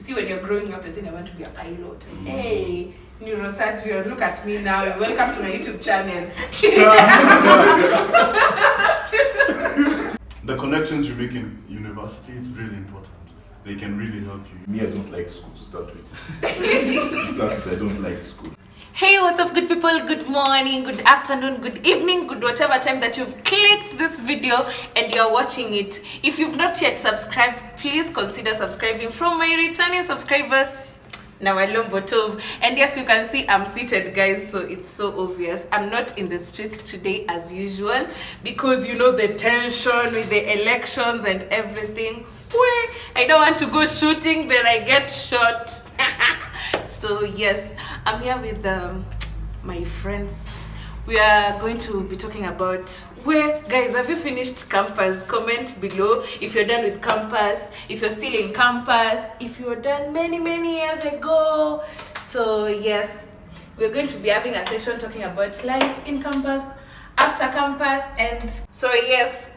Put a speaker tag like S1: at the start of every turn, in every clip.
S1: see when you're growing up, you're saying I want to be a pilot. Hey, neurosurgeon, look at me now. Welcome to my YouTube channel.
S2: The connections you make in university, it's really important. They can really help you.
S3: Me, I don't like school to start with. I don't like school.
S1: Hey, what's up, good people? Good morning, good afternoon, good evening, good whatever time that you've clicked this video and you're watching it. If you've not yet subscribed, please consider subscribing. From my returning subscribers, now I long botov. And yes, you can see I'm seated, guys, so it's so obvious. I'm not in the streets today as usual because you know the tension with the elections and everything. I don't want to go shooting, then I get shot. So yes, I'm here with my friends. We are going to be talking about guys, have you finished campus? Comment below if you're done with campus, if you're still in campus, if you're done many years ago. So yes, we're going to be having a session talking about life in campus, after campus, and so yes,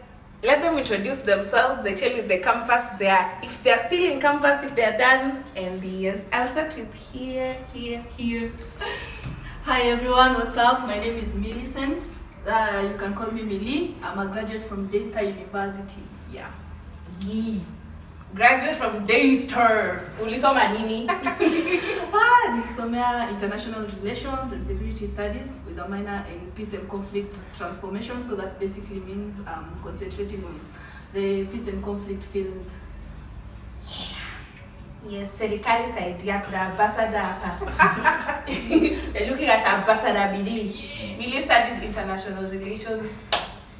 S1: let them introduce themselves. They tell you the campus they are, if they are still in campus, if they are done, and yes, I'll start with here.
S4: Hi everyone, what's up? My name is Millicent. You can call me Millie. I'm a graduate from Daystar University. Yeah.
S1: Graduate from Daystar. Ulisoma nini?
S4: Nilisomea International Relations and Security Studies with a minor in Peace and Conflict Transformation. So that basically means concentrating on the peace and conflict field.
S1: Yes, serikali saidia kuna ambassador hapa. You're looking at ambassador Bidi. Millie studied international relations.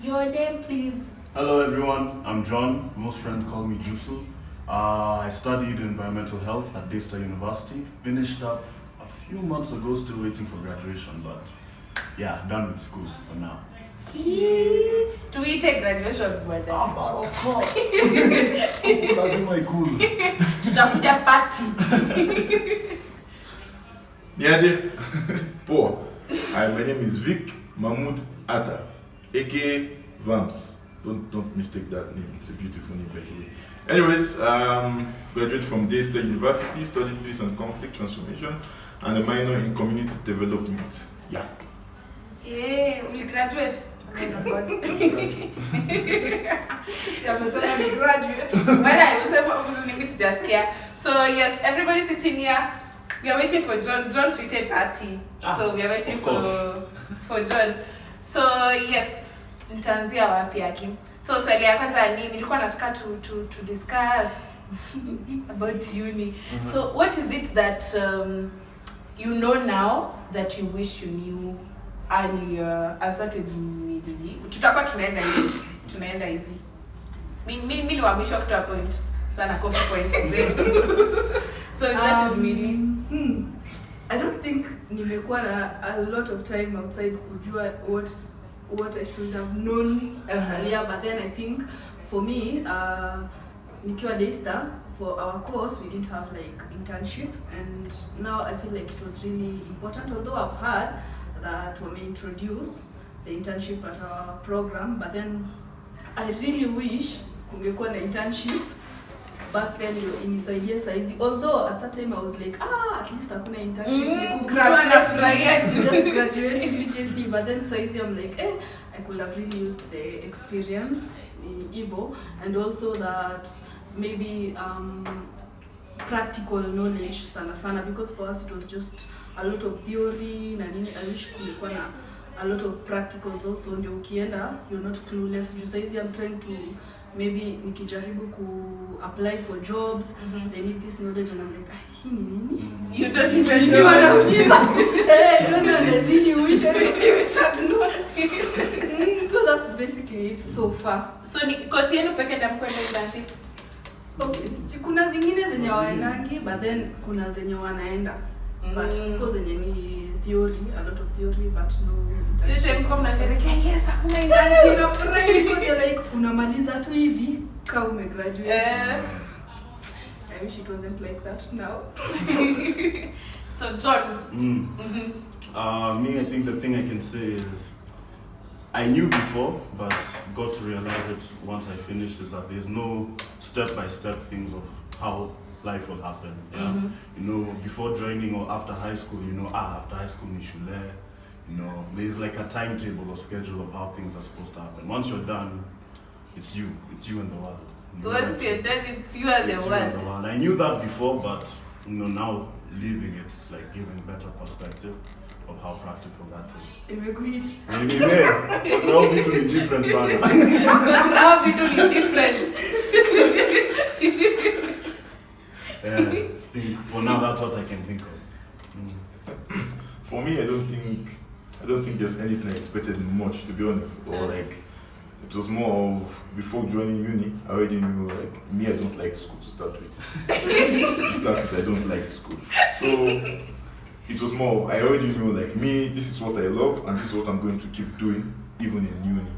S1: Your name, please.
S2: Hello everyone, I'm John. Most friends call me Jusu. I studied environmental health at Daystar University. Finished up a few months ago, still waiting for graduation, but yeah, done with school for now.
S1: Do we take graduation brother?
S3: Of course. Lazima ikulu.
S1: Tutakuja party.
S3: Niaje? Poa. Hi, my name is Vic Mahmoud Atta, aka Vamps. Don't mistake that name. It's a beautiful name, by the way. Anyways, graduate from Daystar University, studied peace and conflict transformation, and a minor in community development. Yeah.
S1: Yeah, we'll graduate. Oh my God.
S4: Graduate.
S1: When I was just here. So yes, everybody sitting here. We are waiting for John. John tweeted party. So we are waiting for John. So yes, nitaanzia wapi Hakim? So swali ya kwanza ni nilikuwa nataka to discuss about uni. So what is it that you know now that you wish you knew earlier? I'll start with Millie. Tutakuwa tunaenda hivi. Mimi ni wa mwisho kutoa point. Sana copy points then. So that is Millie.
S4: I don't think nimekuwa a lot of time outside kujua what I should have known earlier, but then I think for me, nikiwa Daystar, for our course we didn't have like internship, and now I feel like it was really important, although I've heard that we may introduce the internship at our program, but then I really wish kungekuwa na internship back then inisaidie saizi, although at that time I was like at least hakuna internship, just graduate immediately, but then saizi I'm like I could have really used the experience in Evo, and also that maybe practical knowledge sana, because for us it was just a lot of theory na nini. I wish kulikuwa na a lot of practicals also, ndio ukienda you're not clueless. Just saizi I'm trying to maybe nikijaribu ku apply for jobs, they need this knowledge, and I'm like hii ni nini?
S1: You don't even know what to do.
S4: I don't know, I really wish I know. So that's basically it so far.
S1: So ni kosi yenu peke ndio mkwenda internship?
S4: Okay, kuna zingine zenye waendangi, but then kuna zenye wanaenda. But because zenye ni theory, a lot of theory, but no
S1: internship. Yote mko mnasherehekea yes hakuna internship.
S4: Because like unamaliza tu hivi kama umegraduate. I wish it wasn't like that now.
S1: So John.
S2: Me, I think the thing I can say is I knew before, but got to realize it once I finished, is that there's no step-by-step things of how life will happen. Yeah? You know, before joining or after high school, you know, after high school, Nishule, you know, there's like a timetable or schedule of how things are supposed to happen. Once you're done, it's you and the world.
S1: Once you're done, it's you and the world.
S2: I knew that before, but you know, now living it, it's like giving better perspective of how practical that is.
S4: Imekuhit.
S2: Now we do it different, man.
S1: Now we do it different.
S2: Yeah, for now, that's what I can think of.
S3: For me, I don't think there's anything I expected much, to be honest. Or like, it was more of before joining uni, I already knew like me, I don't like school to start with. I don't like school. So it was more of I already knew like me, this is what I love and this is what I'm going to keep doing even in uni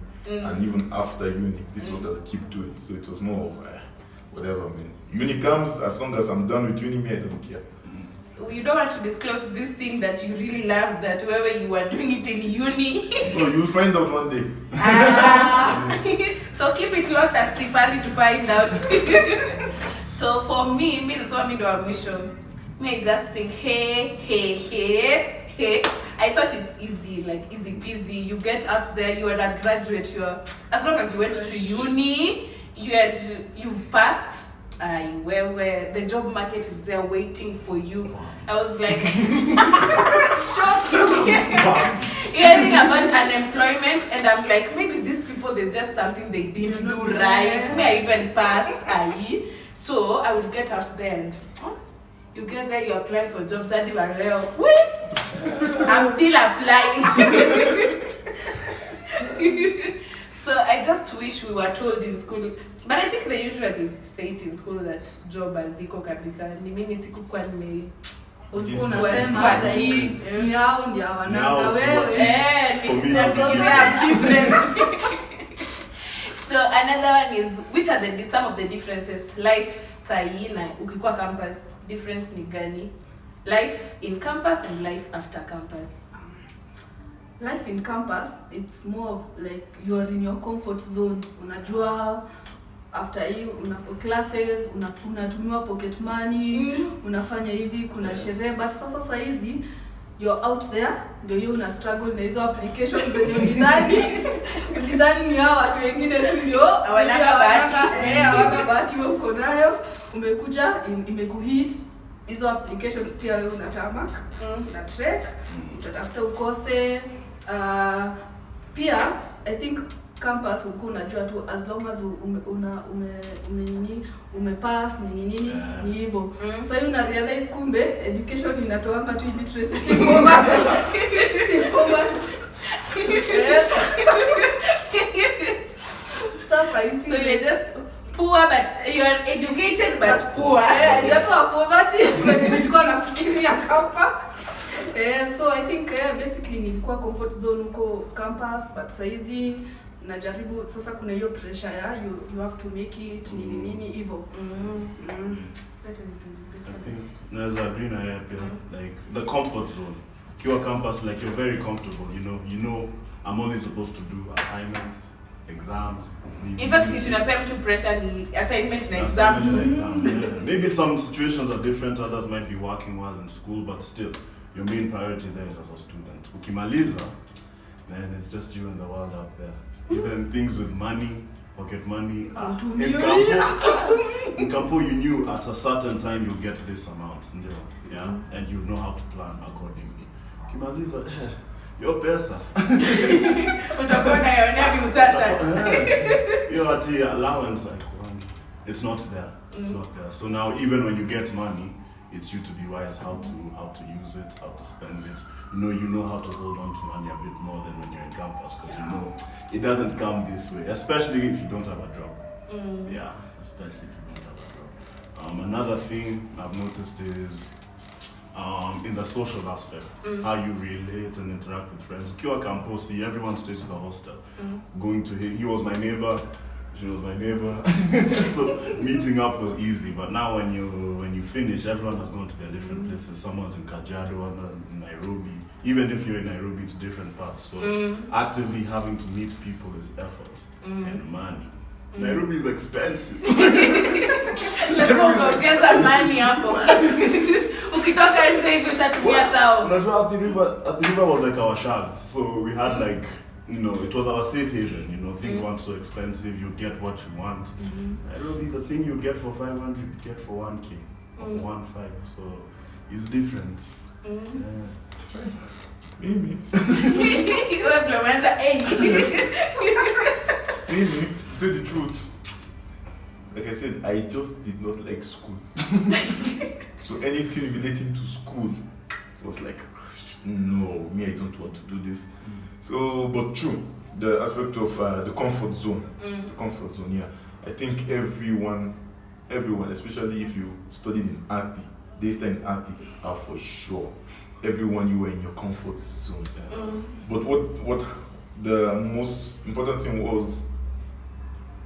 S3: and even after uni. This is what I'll keep doing. So it was more of whatever, man. Uni comes, as long as I'm done with uni, me, I don't care.
S1: You don't want to disclose this thing that you really love, that wherever you are doing it in uni.
S3: No, you'll find out one day.
S1: So keep it close as Safari to find out. So for me, that's what I do a mission. I just think, hey. I thought it's easy, like easy peasy. You get out there, you are a graduate, as long as you went to uni, you've passed. Where the job market is there waiting for you. I was like, hearing about unemployment, and I'm like, maybe these people, there's just something they didn't do right. May I even passed. So I would get out there and you get there, you apply for jobs, and I'm still applying. So I just wish we were told in school, but I think they usually say it in school that job haziko kabisa. Ni mimi sikukuwa
S4: ulikuwa unasema like yao ndio wananga wewe.
S1: Nafikiria different. So another one is, which are some of the differences life sahi na ukikuwa campus, difference ni gani? Life in campus and life after campus.
S4: Life in campus, it's more of like you are in your comfort zone. Unajua after you una classes, unatumiwa pocket money, unafanya hivi, kuna sherehe, but sasa hizi you're out there, ndio you una struggle na hizo applications zenye unidhani ni hao watu wengine tu ndio hawana bahati wewe uko nayo, umekuja imekuhit hizo applications, pia wewe unatamak na track, utatafuta ukose. Pia I think campus uko unajua tu as long as umepass nini ni hivyo. Sasa una realize kumbe education inatoanga tu illiteracy format.
S1: So you're just poor, but you're educated but poor.
S4: Just poverty when nilikuwa nafikiria campus. So I think basically nilikuwa comfort zone huko campus, but saizi najaribu sasa, kuna hiyo pressure ya you have to make it nini hivyo. That is basically.
S2: I agree na like the comfort zone. Kiwa campus, like you're very comfortable, you know I'm only supposed to do assignments, exams.
S1: In fact, if you have to pressure the assignment and exam too.
S2: Yeah. Maybe some situations are different, others might be working well in school, but still your main priority there is as a student. Ukimaliza, then it's just you and the world out there. Even things with money, pocket money. In Campo, you knew at a certain time you'll get this amount, yeah, and you know how to plan accordingly. Ukimaliza, your pesa.
S1: Utakuwa unaionea vile sasa.
S2: Your allowance, it's not there. It's not there. So now, even when you get money, it's you to be wise how to use it, how to spend it. You know how to hold on to money a bit more than when you're in campus, because it doesn't come this way, especially if you don't have a job. Yeah, especially if you don't have a job. Another thing I've noticed is in the social aspect, how you relate and interact with friends. Ukiwa Camposi, everyone stays in the hostel. Going to him, he was my neighbor. She was my neighbor, so meeting up was easy. But now when you finish, everyone has gone to their different places. Someone's in Kajiado, one's in Nairobi. Even if you're in Nairobi, it's different parts. So actively having to meet people is effort and money. Nairobi is expensive.
S1: Lazima ukaongeza money hapo. Ukitoka nje hivi ushatumia thao.
S2: Unajua at the river was like our shags. So we had like, it was our safe haven. Things weren't so expensive. You get what you want. Probably the thing you get for 500, you get for 1K or 1.5. So it's different.
S3: Maybe. Maybe, to say the truth, like I said, I just did not like school. So anything relating to school was like, no, me, I don't want to do this. So, but true, the aspect of the comfort zone, I think everyone, especially if you studied in Arti, Daystar in Arti, are for sure. Everyone, you were in your comfort zone. But what the most important thing was,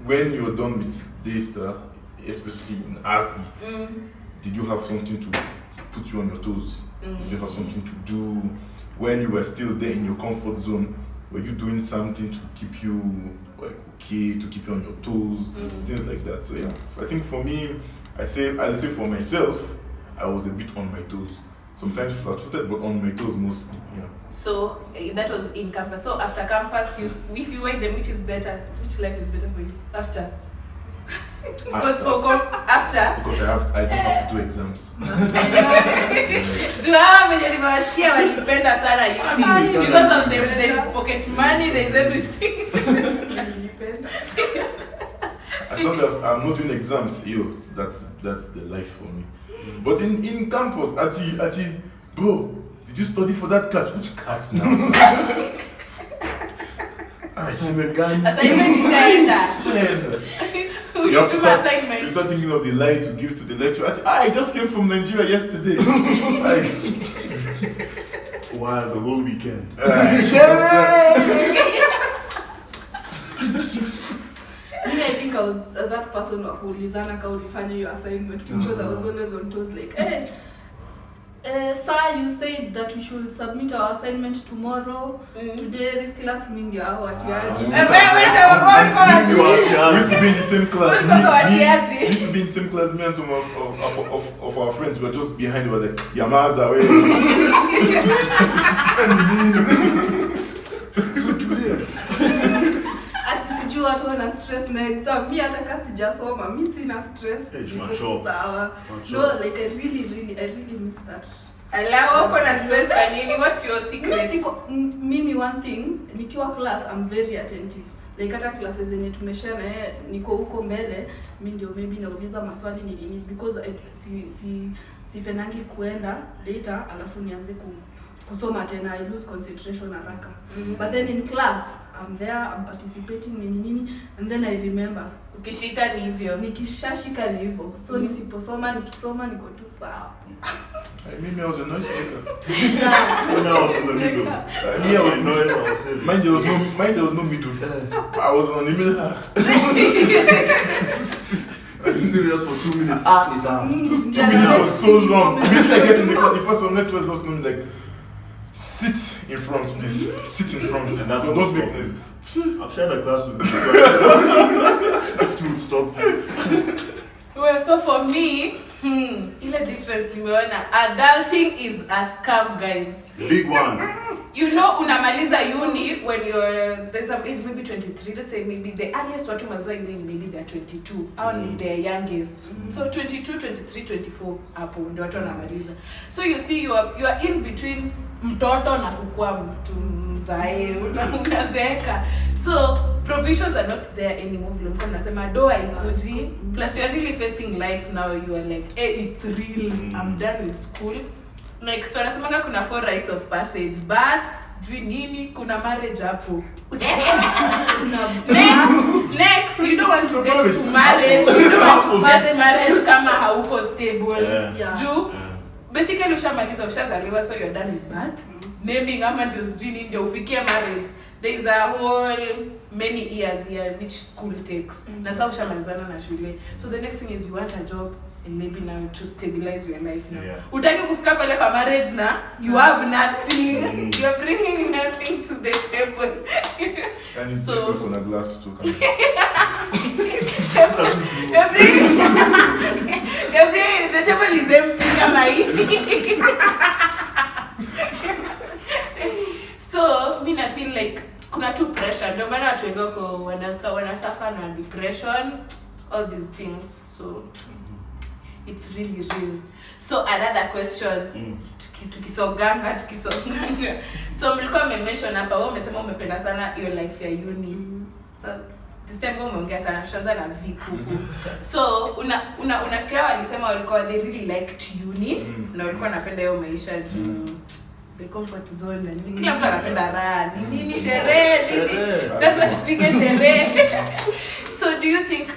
S3: when you're done with Daystar, especially in Arti, did you have something to put you on your toes? Did you have something to do when you were still there in your comfort zone? Were you doing something to keep you okay, to keep you on your toes, things like that? So yeah, I think for me, I'll say for myself, I was a bit on my toes. Sometimes flat-footed, but on my toes mostly. Yeah.
S1: So that was in campus. So after campus, if you weigh them, which life is better for you after? Because after.
S3: Because I don't have to do exams.
S1: Because of them, there's pocket money, there's everything.
S3: As long as I'm not doing exams, that's the life for me. But in campus, Ati, bro, did you study for that cat? Which cats now?
S2: Assignment gun.
S1: Assignment is
S3: You have to start thinking of the lie to give to the lecturer. I just came from Nigeria yesterday.
S2: Wow, the whole weekend.
S4: I think I was that person who kuulizana kama ulifanya your assignment, because I was always on toes like, hey, sir, you said that we should submit our assignment tomorrow. Today, this class means what
S3: We used to be in the same class. We used to be in the same class. Me and some of our friends were just behind. We were like, Yamaza, where? So clear.
S4: Watu wana stress na exam. Mi hata kasi sijasoma, mi sina stress.
S2: Sawa.
S4: No, like I really miss that.
S1: Allow uko na stress kwa nini? What's your secret?
S4: Mimi one thing, nikiwa class I'm very attentive. Like hata classes zenye tumeshare na yeye niko huko mbele, mimi ndio maybe nauliza maswali nini because sipendangi kuenda later alafu nianze kusoma tena, I lose concentration haraka. But then in class I'm there, I'm participating nini and then I remember.
S1: Ukishika ni hivyo.
S4: Nikishashika ni hivyo. So nikisoma niko tu sawa.
S3: Maybe I was a noise maker.
S2: When I was in the middle. Me, I was noise, I was serious.
S3: Mine there was no middle. I was on the middle.
S2: I was serious for 2 minutes.
S3: 2 minutes was so long. Immediately I get in the class, the first one lecturer was just like, sit in front, please. Sit in front.
S2: And that
S3: don't make noise.
S2: I've shared a class with you. To stop.
S1: Well, so for me, ile difference nimeona, adulting is a scam, guys.
S2: Big one.
S1: Unamaliza uni when there's some age, maybe 23. Let's say maybe the earliest watu maliza uni maybe they're 22. Or their youngest. So 22, 23, 24 hapo ndio watu wanamaliza. So you see you are in between mtoto na kukua mtu mzae unazeeka. So provisions are not there anymore. Vile mnasema do haikuji. Plus you are really facing life now. You are like, hey, it's real. I'm done with school. Next, wanasemanga kuna 4 rites of passage, but sijui nini, kuna marriage hapo. Next, you don't want to get to marriage. You don't want to get marriage kama hauko stable. Juu, basically ushamaliza, ushazaliwa, so you're done with birth. Naming ama ndio sijui nini ndio ufikie marriage. There is a whole many years here which school takes. Na sasa ushamalizana na shule. So the next thing is you want a job. And maybe now to stabilize your life now. Utaki kufika pale kwa marriage na you have nothing. You're bringing nothing to the table.
S3: And it's so on a glass to come.
S1: the table is empty kama hivi. So mi na feel like kuna tu pressure, ndio maana watu wengi wako wanasuffer na depression, all these things. So it's really real. So another question, tukisonganga. So mlikuwa mention hapa, wewe umesema umependa sana hiyo life ya uni. So this time wewe umeongea sana, tushaanza na Vic huku. So unafikiria walisema walikuwa they really liked uni na walikuwa wanapenda hiyo maisha the comfort zone na nini. Kila mtu anapenda raha, nini sherehe, lazima tupige sherehe. So do you think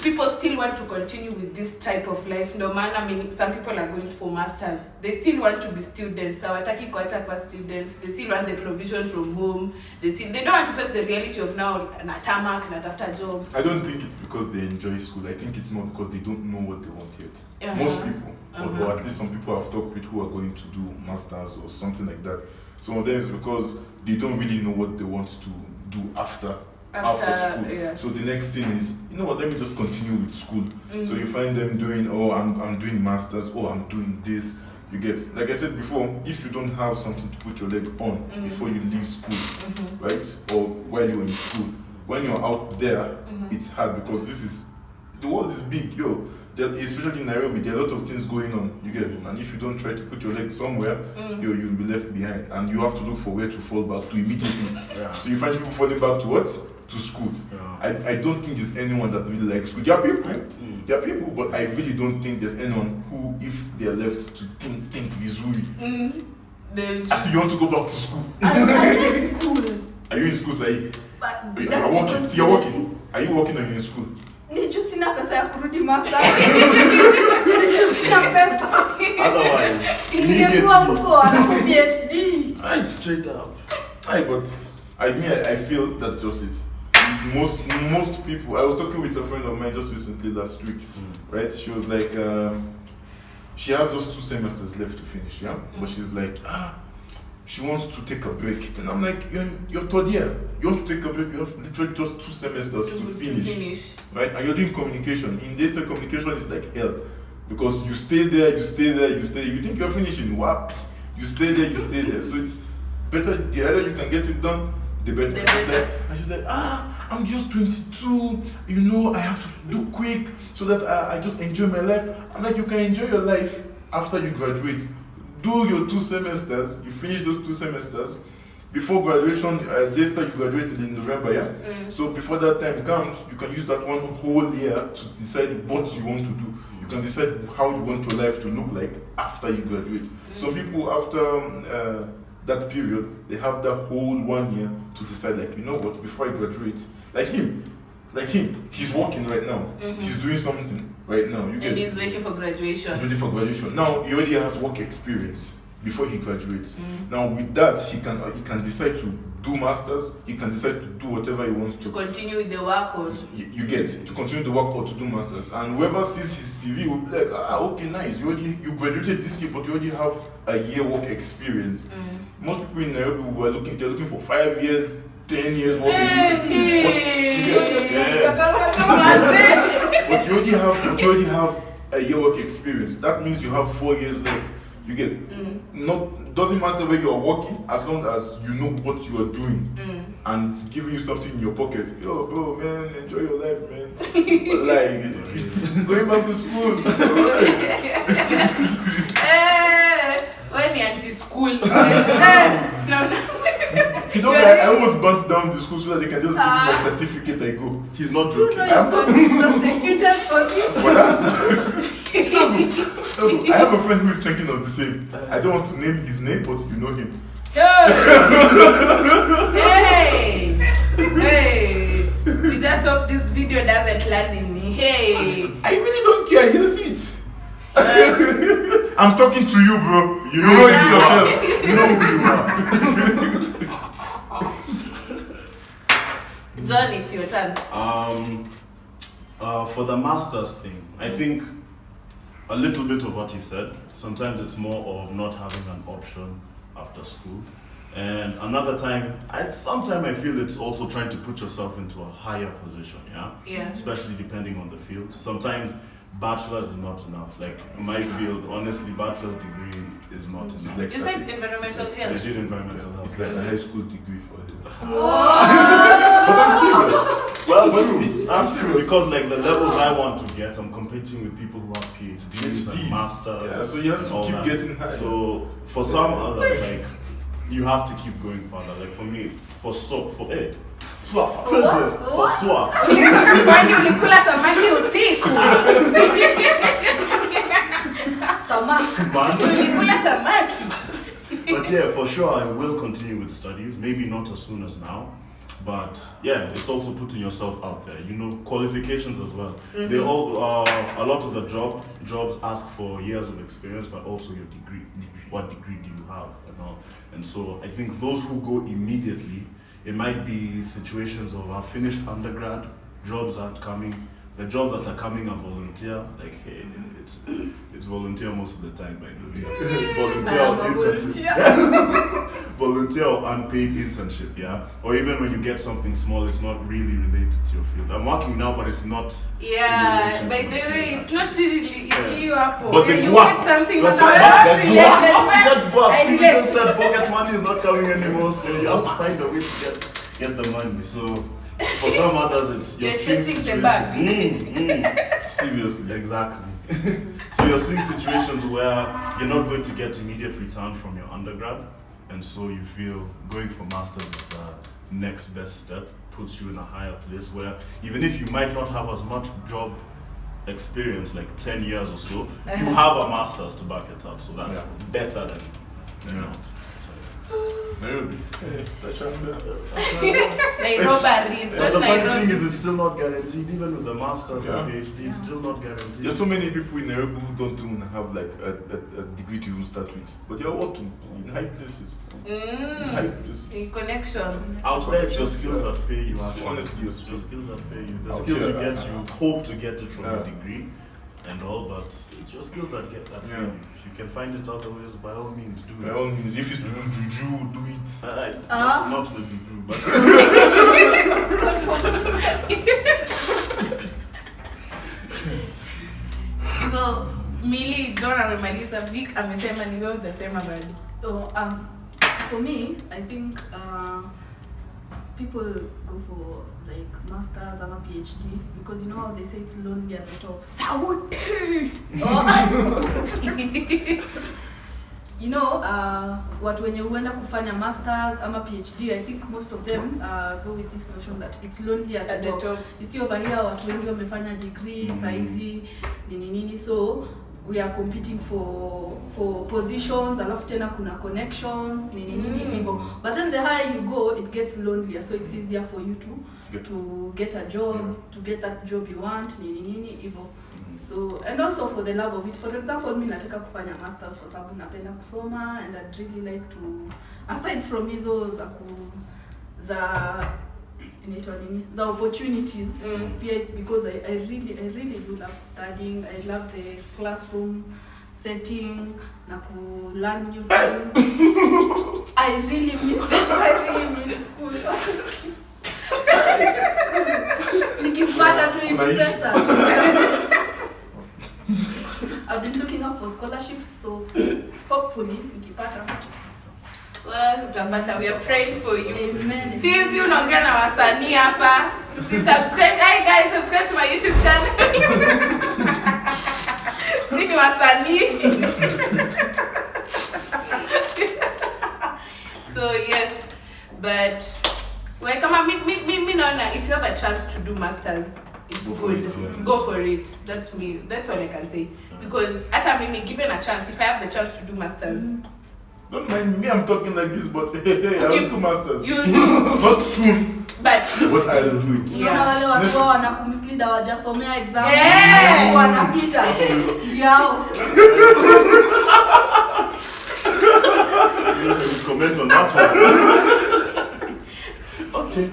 S1: people still want to continue with this type of life? No man, I mean, some people are going for masters. They still want to be students. Hawataki kuacha kwa students. They still want the provision from home. They don't want to face the reality of now na tamak na tafuta job.
S3: I don't think it's because they enjoy school. I think it's more because they don't know what they want yet. Most people, or at least some people I've talked with who are going to do masters or something like that. Some of them is because they don't really know what they want to do after school. Yeah. So the next thing is, you know what, let me just continue with school. So you find them doing, I'm doing masters, I'm doing this. You get, like I said before, if you don't have something to put your leg on before you leave school, right, or while you're in school, when you're out there, it's hard because the world is big, especially in Nairobi, there are a lot of things going on, you get, and if you don't try to put your leg somewhere, you'll be left behind, and you have to look for where to fall back to immediately. So you find people falling back to what? To school. I don't think there's anyone that really likes school. There are people, but I really don't think there's anyone who, if they're left to think visually, actually you want to go back to school.
S4: I like school.
S3: Are you in school, Sai?
S4: But
S3: you're working. So you're working. Are you working or you're in school?
S4: Niju sina pesa ya kurudi master. Niju sina pesa.
S2: Otherwise,
S4: ningekuwa huko alafu PhD.
S2: Straight up.
S3: But I feel that's just it. Most people, I was talking with a friend of mine just recently last week, right? She was like, she has those 2 semesters left to finish, but she's like, she wants to take a break, and I'm like, you're third year, you want to take a break, you have literally just 2 semesters to finish, right? And you're doing communication. In distance communication is like hell, because you stay there, you think you're finishing, what? You stay there, so it's better, the earlier you can get it done, the better. And she's like, I'm just 22, I have to do quick so that I just enjoy my life. I'm like, you can enjoy your life after you graduate. Do your 2 semesters, you finish those 2 semesters. Before graduation, this time you graduated in November, So before that time comes, you can use that 1 whole year to decide what you want to do. You can decide how you want your life to look like after you graduate. Some people after that period, they have that whole 1 year to decide, like, you know what, before I graduate, like him, he's working right now. He's doing something right now.
S1: And he's waiting for graduation.
S3: Now he already has work experience before he graduates. Now with that, he can decide to do masters. He can decide to do whatever he wants to
S1: continue with the work, or
S3: you get to continue the work or to do masters. And whoever sees his CV will be like, okay, nice. You graduated this year, but you already have a year work experience. Most people in Nairobi they're looking for 5 years, 10 years work experience. But you already have a year work experience. That means you have 4 years left. You get doesn't matter where you are working, as long as you know what you are doing and it's giving you something in your pocket. Yo, bro, man, enjoy your life, man. Like going back to school.
S1: When you're anti-school. No.
S3: I almost burnt down the school so that they can just give me my certificate. I go.
S2: He's not joking.
S4: I'm not prosecuted for this.
S3: For that. I have a friend who is thinking of the same. I don't want to name his name, but you know him.
S1: Hey! You just hope this video doesn't land in me. Hey!
S3: I really don't care. He'll see it. I'm talking to you, bro. You know it yourself. You know who you are.
S1: John, it's your turn.
S2: For the master's thing, I think a little bit of what he said. Sometimes it's more of not having an option after school. And another time, sometimes I feel it's also trying to put yourself into a higher position,
S1: Yeah.
S2: especially depending on the field. Sometimes bachelor's is not enough. Like in my field, honestly, bachelor's degree is not enough.
S1: You said environmental
S2: I
S1: health.
S2: did environmental health.
S3: It's like a high school degree for him.
S2: But I'm serious. Well, I'm serious
S3: serious.
S2: because like the levels I want to get, I'm competing with people who have PhDs and masters.
S3: Yeah, so you have to
S2: all
S3: keep
S2: that.
S3: getting higher.
S2: So for some others, like you have to keep going further. Like for me, for swap.
S1: Kwani ulikula samaki usiku? Ulikula samaki?
S2: But yeah, for sure, I will continue with studies. Maybe not as soon as now, but yeah, it's also putting yourself out there. Qualifications as well. They all a lot of the jobs ask for years of experience, but also your degree. What degree do you have and all? And so I think those who go immediately, it might be situations of I've finished undergrad, jobs aren't coming. The jobs that are coming are volunteer. Like, hey, it's volunteer most of the time, by the way. Volunteer or unpaid internship, yeah. Or even when you get something small, it's not really related to your field. I'm working now, but it's not.
S1: Yeah, by the way, it's not really you up.
S3: But
S1: you
S3: the
S1: get something
S3: but
S1: that's
S3: the
S1: related. I
S2: You
S1: relate.
S2: just said pocket money is not coming anymore, so you have to find a way to get the money. So for some others, it's
S1: You're
S2: seeing
S1: chasing the
S2: situations-
S1: bag.
S2: Seriously, exactly. So you're seeing situations where you're not going to get immediate return from your undergrad, and so you feel going for masters is the next best step, puts you in a higher place where even if you might not have as much job experience, like 10 years or so, you have a master's to back it up, so that's better than
S3: Nairobi. That's
S1: Nairobi, it's
S2: But
S1: not
S2: the funny thing
S1: Nairobi.
S2: is, it's still not guaranteed, even with the masters
S3: Yeah.
S2: and PhD, it's still not guaranteed.
S3: There's so many people in Nairobi who don't even have like a degree to even start with, but they're working in high places. In high places.
S1: In connections.
S2: Out there, it's your skills that pay you. Actually.
S3: Honestly,
S2: it's your skills that pay you. The
S3: Out
S2: skills you
S3: here,
S2: get, you hope to get it from a
S3: Yeah.
S2: degree and all, but it's your skills that get that pay
S3: Yeah.
S2: you. If you can find it other ways, by all means, do
S3: By
S2: it.
S3: all means, if it's to do juju, do it.
S2: Not the juju, but
S1: So, Millie, John amemaliza, Vic amesema ni wewe utasema bado.
S4: So, for me, I think people go for like masters or PhD because you know how they say it's lonely at the top. You know, watu wenye huenda kufanya masters ama PhD, I think most of them go with this notion that it's lonely at the top. You see over here, watu wengi wamefanya degree, saizi, nini, so we are competing for positions, alafu tena kuna connections, nini hivyo. But then the higher you go, it gets lonelier, so it's easier for you to get a job, to get that job you want, nini hivyo. So, and also for the love of it. For example, mimi nataka kufanya masters kwa sababu napenda kusoma, and I'd really like to, aside from hizo za opportunities, pia it's because I really do love studying. I love the classroom setting, na ku learn new things. I really miss school. Nikipata tu hivi pesa. I've been looking up for scholarships, so hopefully nikipata.
S1: Well, utapata, we are praying for you.
S4: Amen.
S1: Sisi unaongea na wasanii hapa. Sisi subscribe. Hey guys, subscribe to my YouTube channel. Sisi wasanii. So yes, but well, come on, me naona if you have a chance to do masters, it's good. Go for it. That's me. That's all I can say. Because hata mimi given a chance, if I have the chance to do masters.
S3: Don't mind me, I'm talking like this, but hey, I'll do masters.
S1: You
S3: Not soon,
S1: but
S3: but I'll do it.
S4: Yeah. Wale watu wao wanakumislead hawajasomea exam.
S1: Yeah.
S4: Wanapita. Yao.
S2: comment on that one.
S1: okay.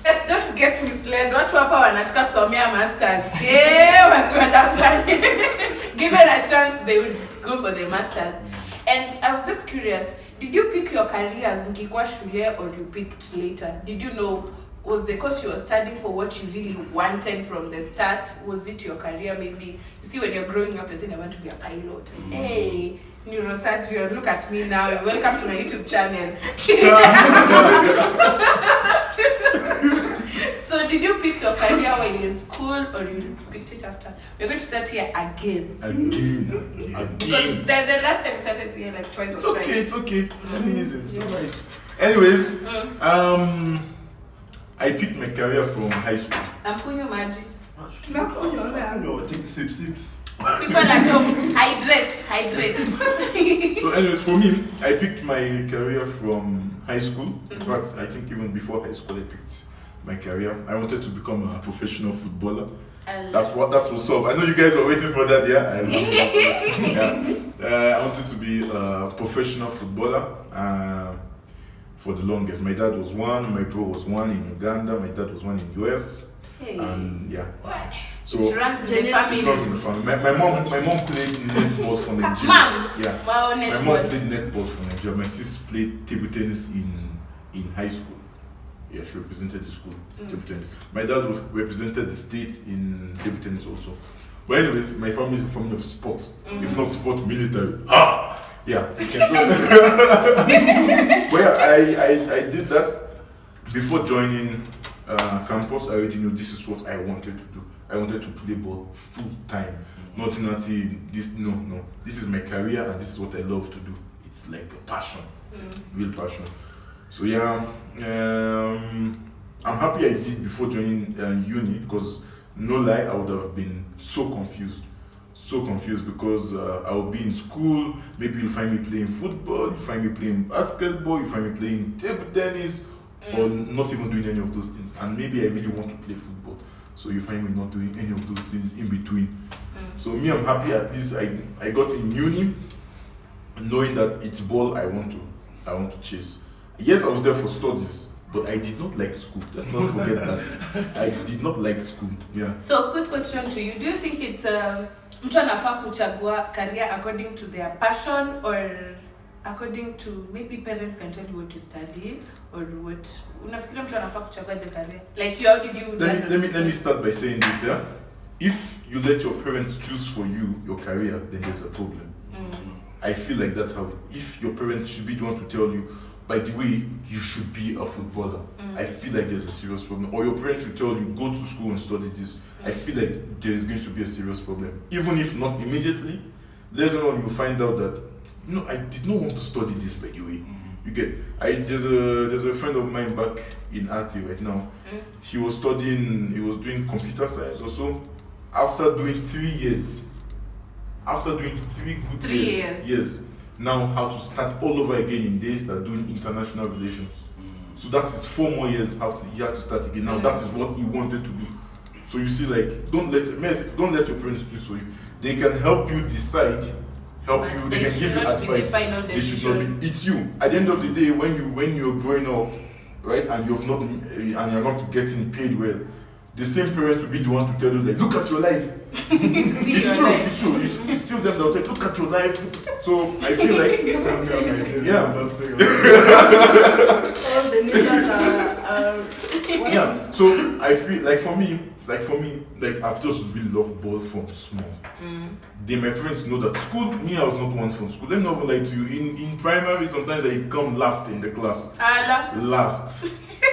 S1: Yes, don't get misled. Watu hapa wanataka kusomea masters. Wasiwadanganye. Given a chance, they would go for the masters. And I was just curious, did you pick your career as mkikwa shule or you picked later? Did you know, was the course you were studying for what you really wanted from the start? Was it your career maybe? You see, when you're growing up, you're saying, I want to be a pilot. Hey, neurosurgeon, look at me now. Welcome to my YouTube channel. So did you pick your career while in school or you picked it after? We're going to start here again.
S3: Again.
S1: Because the last time we started here like twice or thrice.
S3: It's okay. Feminism, it's alright. Anyways, I picked my career from high school.
S1: I'm Kunyo Maji.
S2: No, take sips.
S1: People at home, hydrate.
S3: So anyways, for me, I picked my career from high school. In fact, I think even before high school, I picked my career. I wanted to become a professional footballer. That's what's up. I know you guys were waiting for that, yeah? I wanted to be a professional footballer for the longest. My dad was one, my bro was one in Uganda, my dad was one in US.
S1: Hey.
S3: And yeah. So
S1: it runs in the family.
S3: It runs in the family. My mom played netball for Nigeria.
S1: Mom?
S3: Yeah. My mom played netball for Nigeria. My sis played table tennis in high school. Yeah, she represented the school, table tennis. My dad represented the state in table tennis also. But anyways, my family is a family of sport. If not sport, military. Ha! Yeah, you can say. But yeah, I did that before joining campus. I already knew this is what I wanted to do. I wanted to play ball full time. Nothing until this. No. This is my career and this is what I love to do. It's like a passion, real passion. So yeah, I'm happy I did before joining uni, because no lie, I would have been so confused because I would be in school. Maybe you'll find me playing football, you find me playing basketball, you find me playing table tennis, or not even doing any of those things. And maybe I really want to play football, so you find me not doing any of those things in between. So me, I'm happy at least I got in uni knowing that it's ball I want to chase. Yes, I was there for studies, but I did not like school. Let's not forget that. I did not like school. Yeah.
S1: So, quick question to you. Do you think it's mtu anafaa kuchagua career according to their passion or according to maybe parents can tell you what to study or what? Unafikiri mtu anafaa kuchagua je career? Like how did you
S3: let me start by saying this, yeah? If you let your parents choose for you your career, then there's a problem. I feel like that's how if your parents should be the one to tell you, by the way, you should be a footballer. I feel like there's a serious problem. Or your parents should tell you, go to school and study this. I feel like there is going to be a serious problem. Even if not immediately, later on you'll find out that, I did not want to study this, by the way. You get, there's a friend of mine back in Athi right now. He was doing computer science also. After doing 3 years, after doing 3 good years, yes, now how to start all over again in days that doing international relations. So that is 4 more years after he had to start again. Now that is what he wanted to do. So you see, like, don't let your parents choose for you. They can help you decide, they can give you advice. They should not be. It's you. At the end of the day, when you're growing up, right, and you're not getting paid well, the same parents will be the one to tell you, like, look at your life. It's true. It's still them that will tell, look at your life. So I feel like, yeah.
S4: All the niggas are
S3: yeah. So I feel like for me, like I've just really loved ball from small. Then my parents know that school, me, I was not one from school. Let me not lie to you. In primary, sometimes I come last in the class. Last.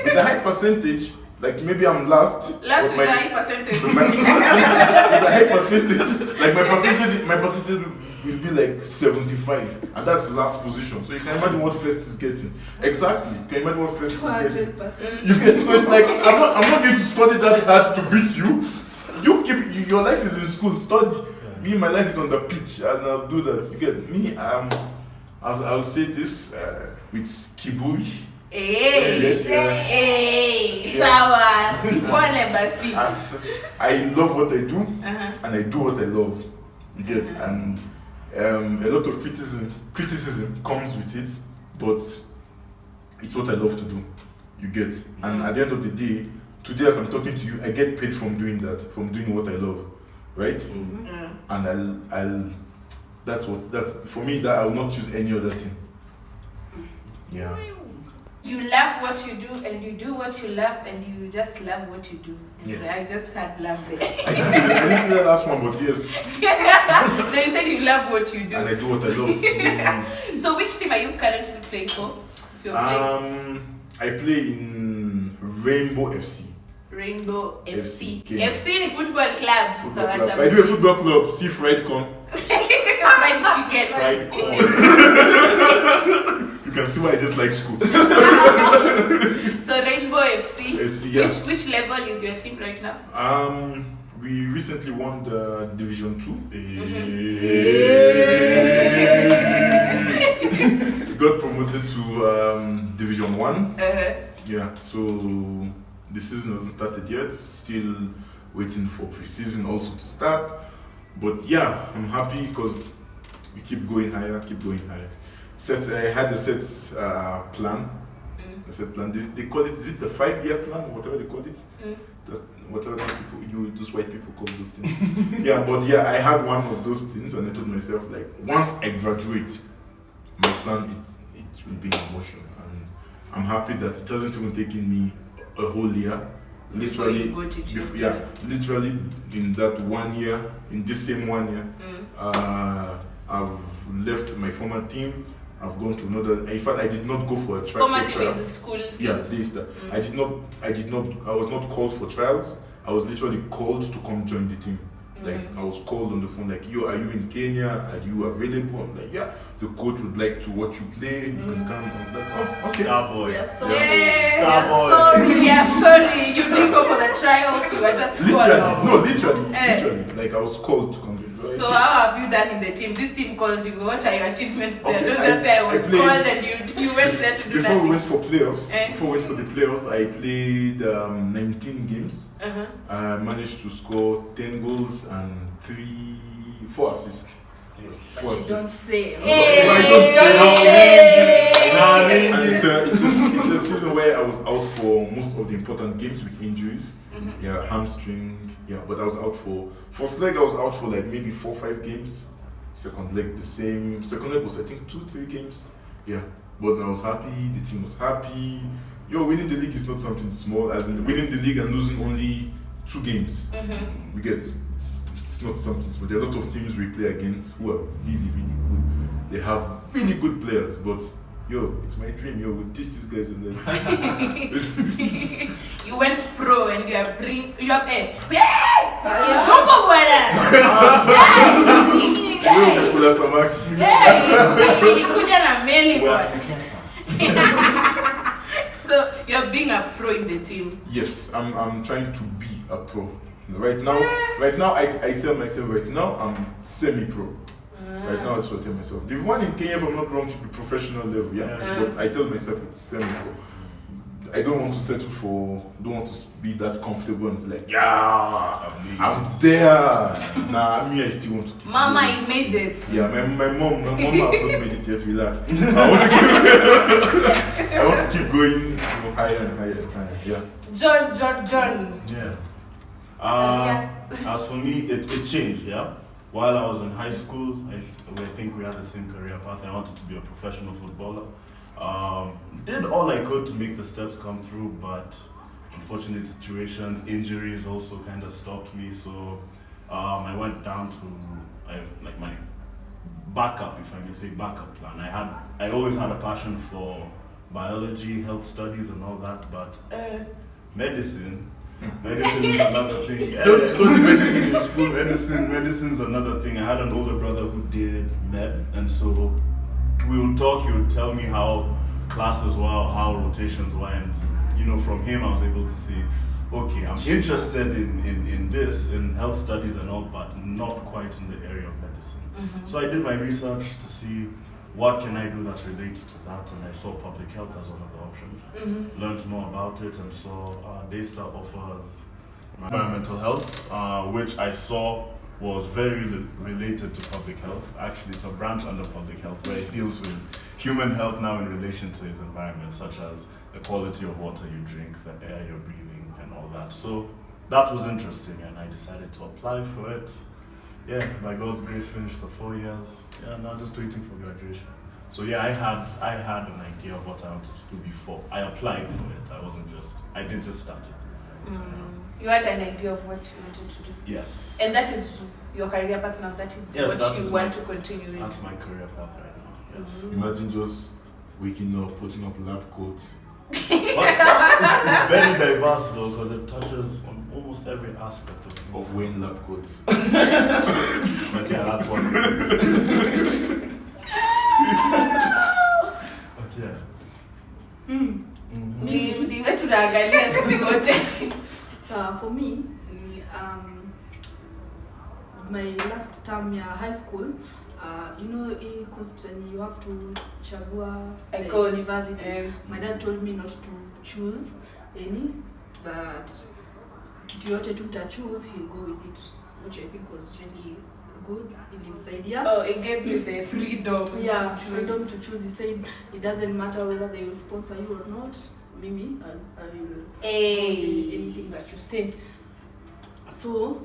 S3: With a high percentage. Like maybe I'm last.
S1: Last with a high percentage.
S3: With a high percentage, like my percentage will be like 75, and that's the last position. So you can imagine what first is getting. Exactly. You can imagine what first is getting.
S4: 200%.
S3: So it's like I'm not going to study that hard to beat you. Your life is in school. Study. Me, my life is on the pitch, and I'll do that. You get me. I'll say this with kiburi. I love what I do, and I do what I love. You get, and a lot of criticism comes with it, but it's what I love to do. You get, and at the end of the day, today as I'm talking to you, I get paid from doing that, from doing what I love, right? And that's for me. That I will not choose any other thing. Yeah.
S1: You love what you do, and you do what you love, and you just love what you do.
S3: Yes.
S1: I just had love there.
S3: I didn't say the last one, but yes.
S1: No, you said you love what you do.
S3: And I do what I love.
S1: So which team are you currently playing for? If you're playing?
S3: I play in Rainbow FC.
S1: Rainbow FC.
S3: Kenya.
S1: FC in football club.
S3: Football club. I do a football club. See fried corn.
S1: Fried chicken.
S2: Fried corn.
S3: You can see why I didn't like school.
S1: So Rainbow FC.
S3: FC, yeah.
S1: Which level is your team right now?
S3: We recently won the Division 2. We got promoted to Division 1. Yeah, so the season hasn't started yet. Still waiting for pre-season also to start. But yeah, I'm happy because we keep going higher, I had a set plan. A set plan. They call it, is it the 5-year plan or whatever they call it? Whatever those white people call those things. Yeah, but yeah, I had one of those things and I told myself, like, once I graduate, my plan it will be in motion. And I'm happy that it hasn't even taken me a whole year. Literally, literally in that 1 year, in this same 1 year, I've left my former team. I've gone to another. In fact, I did not go for a trial.
S1: Former team is a school team.
S3: Yeah, this. I was not called for trials. I was literally called to come join the team. Like, I was called on the phone, like, yo, are you in Kenya? Are you available? I'm like, yeah. The coach would like to watch you play. You can come. I was like, oh, okay.
S2: Starboy.
S1: Yes,
S2: Starboy.
S1: sorry. You didn't go for the trials. You were just called.
S3: Literally. Like, I was called to come.
S1: So how have you done in the team? This team called you. What are your achievements there? Don't just say I was called and you went there to do
S3: before
S1: nothing.
S3: we went for playoffs. Before we went for the playoffs, I played 19 games. I managed to score 10 goals and 4 assists. 4 assists.
S4: Don't say.
S3: And it's a season where I was out for most of the important games with injuries. Yeah, hamstring. Yeah, but I was out for first leg. I was out for like maybe 4 or 5 games. Second leg the same. Second leg was I think 2-3 games. Yeah, but I was happy. The team was happy. Winning the league is not something small. As in winning the league and losing only 2 games. We get it's not something small. There are a lot of teams we play against who are really good. They have really good players, but it's my dream. We'll teach these guys in this.
S1: You went pro and you are So you're being a pro in the team.
S3: Yes, I'm trying to be a pro. Right now, I tell myself right now I'm semi-pro. Right now, that's what I tell myself. The one in Kenya, if I'm not wrong, should be professional level. Yeah. So I tell myself it's semi-pro. I don't want to settle don't want to be that comfortable and like, I'm there. Nah, I still want to keep
S1: Mama,
S3: going.
S1: you made it.
S3: Yeah, my mom has not made it yet. Relax. I want to keep going higher and higher and higher. Yeah.
S1: John.
S2: Yeah. As for me, it changed. Yeah. While I was in high school, I think we had the same career path. I wanted to be a professional footballer. Did all I could to make the steps come through, but unfortunate situations, injuries also kind of stopped me. So I went down to my backup, if I may say, backup plan. I always had a passion for biology, health studies, and all that, but medicine is another thing. Don't study medicine in school. Medicine's another thing. I had an older brother who did med, and so we would talk. He would tell me how classes were, how rotations were, and from him I was able to see, okay, I'm interested in this, in health studies and all, but not quite in the area of medicine. So I did my research to see what can I do that's related to that, and I saw public health as one of the options. Learned more about it, and so Daystar offers environmental health, which I saw was very related to public health. Actually, it's a branch under public health where it deals with human health now in relation to its environment, such as the quality of water you drink, the air you're breathing, and all that. So that was interesting, and I decided to apply for it. yeah, by God's grace, finished the 4 years. Yeah, now just waiting for graduation. So yeah, I had an idea of what I wanted to do before. I applied for it. I didn't just start it.
S1: You had an idea of what you wanted to do.
S2: Yes.
S1: And that is your career path now. That is
S2: Yes,
S1: what
S2: that
S1: you
S2: is
S1: want
S2: my-
S1: to continue with.
S2: That's my career path right now. Yes.
S3: Imagine just waking up, putting up lab coats.
S2: But it's very diverse though, because it touches on almost every aspect
S3: Of wearing lab coats.
S2: But yeah, that's one of them. But yeah.
S1: Ndivyo tunaangalia sisi wote.
S4: So for me, my last term ya high school, you know, you have to chagua
S1: A
S4: the
S1: course,
S4: university. My dad told me not to choose any, that kitu yote choose, he'll go with it, which I think was really good in inside. Yeah.
S1: Oh, it gave you the freedom.
S4: Yeah,
S1: to choose.
S4: freedom to choose. He said it doesn't matter whether they will sponsor you or not. Mimi, I will do anything that you say. So,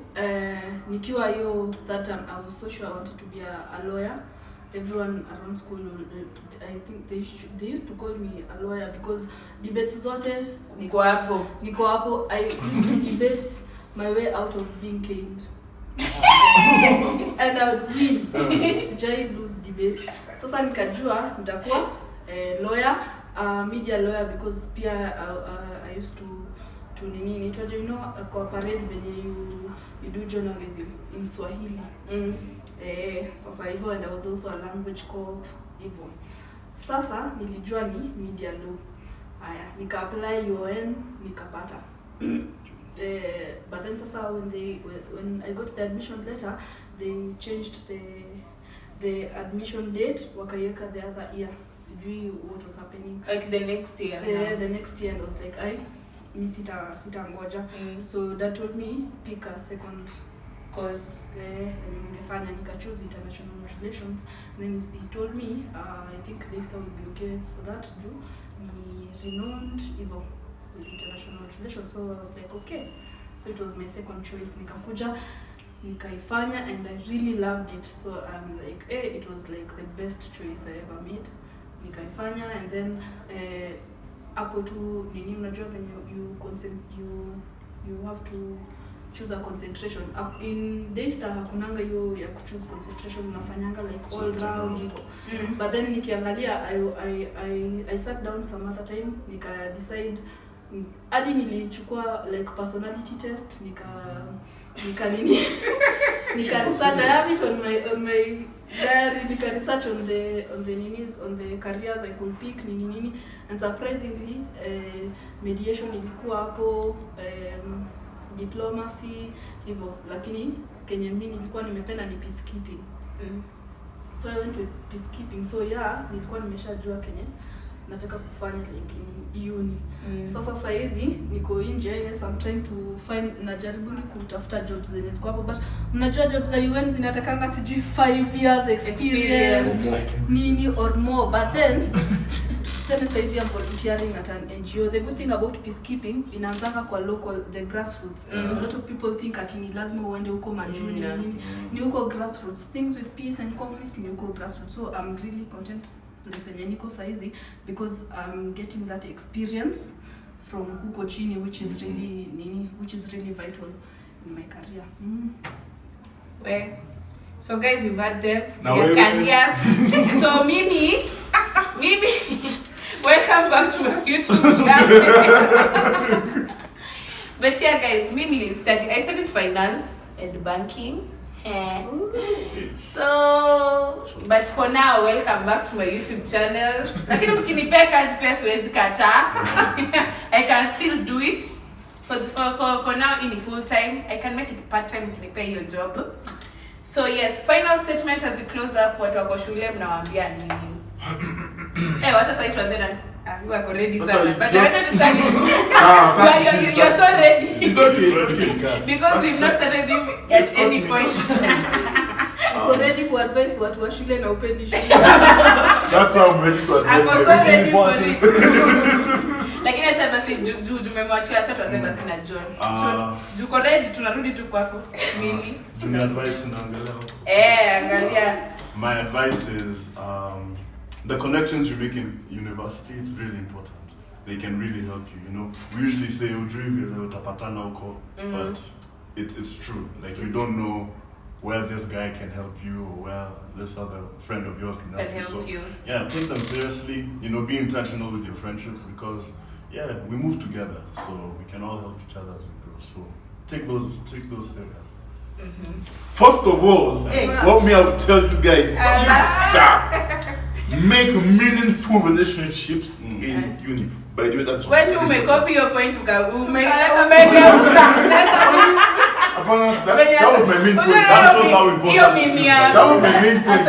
S4: nikiwa hiyo that time, I was so sure I wanted to be a lawyer. Everyone around school, I think they used to call me a lawyer because debates zote
S1: Niko hapo.
S4: I used to debate my way out of being caned. And I would win. Sijai lose debate. Sasa nikajua nitakuwa lawyer, media lawyer, because pia I used to nini nitwaje, you know, kwa parade venye you do journalism in Swahili. Sasa hivyo, and I was also a language corp hivyo. Sasa nilijua ni media law. Haya, nika apply UN nikapata. But then sasa when I got the admission letter, they changed the admission date, wakaiweka the other year. Sijui what was happening.
S1: Like the next year.
S4: The next year, and I was like, mi sita ngoja. So that told me pick a second course. Ningefanya nika choose international relations. Then he told me I think Daystar will be okay for that. Ni renowned hivyo with international relations. So I was like, okay. So it was my second choice. Nikakuja nikaifanya, and I really loved it. So I'm like, it was like the best choice I ever made. Nikaifanya, and then hapo tu nini, unajua when you have to choose a concentration. In Daystar hakunanga hiyo ya kuchoose concentration, unafanyanga like all round hivyo. But then nikiangalia, I sat down some other time, nika decide hadi nilichukua like personality test, nika nini nika research. I have it on my diary. Nika research on the careers I could pick nini, and surprisingly mediation ilikuwa hapo, diplomacy hivyo, lakini kenye mimi nilikuwa nimependa ni peacekeeping. So I went with peacekeeping. So yeah, nilikuwa nimeshajua kenye nataka kufanya like in uni. Sasa saizi niko nje. Yes, I'm trying to find, najaribu kutafuta jobs zenye ziko hapo, but mnajua jobs za UN zinatakanga sijui 5 years experience nini or more. But then sasa saizi I'm volunteering at an NGO. The good thing about peacekeeping, inaanzanga kwa local, the grassroots. A lot of people think ati ni lazima uende huko majuni nini. Ni huko grassroots. Things with peace and conflict ni huko grassroots. So I'm really content lisenye niko saizi, because I'm getting that experience from huko chini, which is really vital in my career.
S1: Well, so guys, you've had them.
S3: Now
S1: Their careers. So Mimi, welcome back to my YouTube channel. But yeah, guys, I studied finance and banking. So, but for now, welcome back to my YouTube channel. Lakini mkinipea kazi pia siwezi kataa. I can still do it. For now, in full time, I can make it part time mkinipea your job. So yes, final statement as we close up. Watu wako shule mnawaambia nini? Wacha sasa tuanze na you are ready sana. But I wanted to start you're so ready.
S3: It's okay.
S1: Because we've not started him at any point.
S4: Uko ready ku advise watu wa shule na upendi shule.
S3: That's why I'm ready to advise.
S1: I'm so ready for it. Lakini acha basi tumemwachia acha tuanze basi na John. Juko ready tunarudi tu kwako. Mimi.
S2: Junior advice naangalia.
S1: Angalia.
S2: My advice is the connections you make in university, it's really important. They can really help you, you know. We usually say utapatana huko, but it's true. Like you don't know where this guy can help you or where this other friend of yours can help you. So yeah, take them seriously, you know, be intentional with your friendships because we move together, so we can all help each other as we grow. So take those serious.
S3: First of all, what me I will tell you guys is make meaningful relationships in uni. By the way, that's
S1: where to make copy your point to go.
S3: That was my main point.
S2: That shows how important it is.
S3: That was my main point.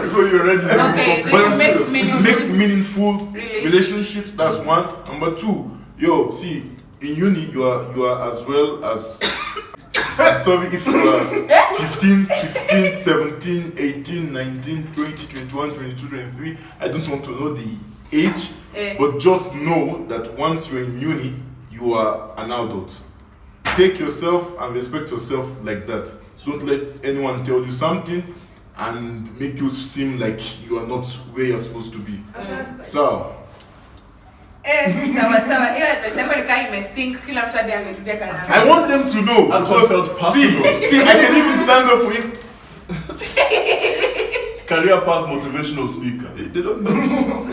S3: So you're ready.
S1: Okay, they should
S3: make meaningful relationships. That's one. Number two, see, in uni you are as well as sorry if you are 15, 16, 17, 18, 19, 20, 21, 22, 23. I don't want to know the age, but just know that once you're in uni, you are an adult. Take yourself and respect yourself like that. Don't let anyone tell you something and make you seem like you are not where you're supposed to be. So I want them to know. See, I can even stand up for you.
S2: Career path motivational speaker.
S3: They don't know.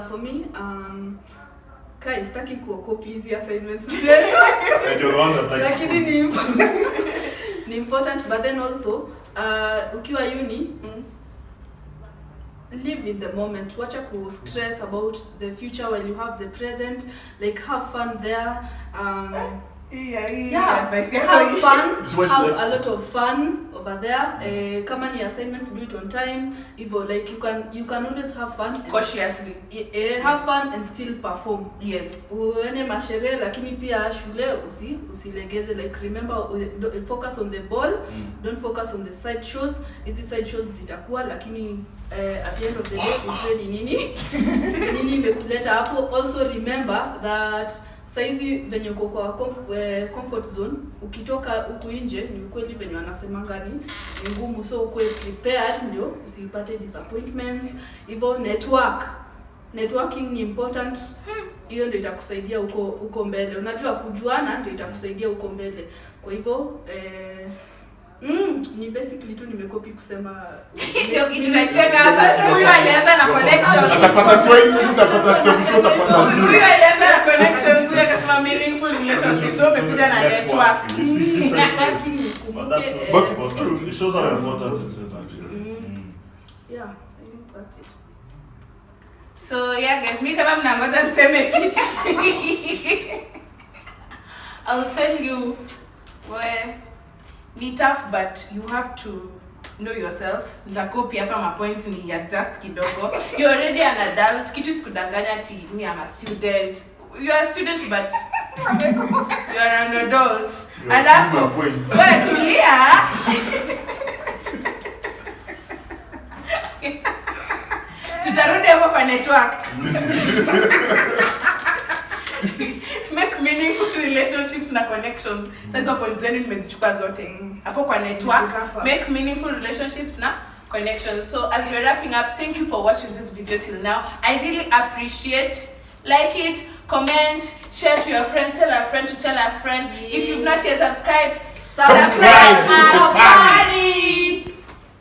S4: For me, kai sitaki kuokopi hizi assignments.
S2: And you're the one that likes
S4: Lakini ni important, but then also ukiwa uni live in the moment. Wacha ku stress about the future while you have the present. Like have fun there. Have fun. Have a lot of fun over there. Kama ni assignments, do it on time. Like you can always have fun.
S1: Cautiously.
S4: Have fun and still perform.
S1: Yes.
S4: Uende mashere lakini pia shule usilegeze. Like remember, focus on the ball. Don't focus on the side shows. Hizi side shows zitakuwa lakini at the end of the day utreni nini imekuleta hapo. Also remember that saizi venye uko kwa comfort zone, ukitoka huku nje ni ukweli venye wanasemanga ni ngumu, so ukwe prepared ndio usipate disappointments. Hivyo networking ni important. Hiyo ndio itakusaidia uko mbele. Unajua kujuana ndio itakusaidia uko mbele. Kwa hivyo ni basically tu nimekopi kusema
S1: ndio kitu tunacheka hapa. Huyu alianza na connection.
S3: Atapata 20, utapata 70, utapata 0.
S1: Huyu alianza na connections, huyu akasema meaningful relationships. So umekuja na network.
S2: You see different ways. But it's true. It shows how important it is actually.
S4: Yeah, I think that's it.
S1: So guys, mimi kama mnangoja niseme kitu. I'll tell you ni tough, but you have to know yourself. Ndakopi hapa ma points ni adjust kidogo. You're already an adult. Kitu sikudanganya ati me I'm a student. You are a student but you are an adult. Alafu wewe tulia. Tutarudi hapo kwa network. Make meaningful relationships na connections. Sasa kwa zenu nimezichukua zote. Hapo kwa network, make meaningful relationships na connections. So as we're wrapping up, thank you for watching this video till now. I really appreciate. Like it, comment, share to your friends, tell a friend to tell a friend. If you've not yet subscribed, subscribe to the family.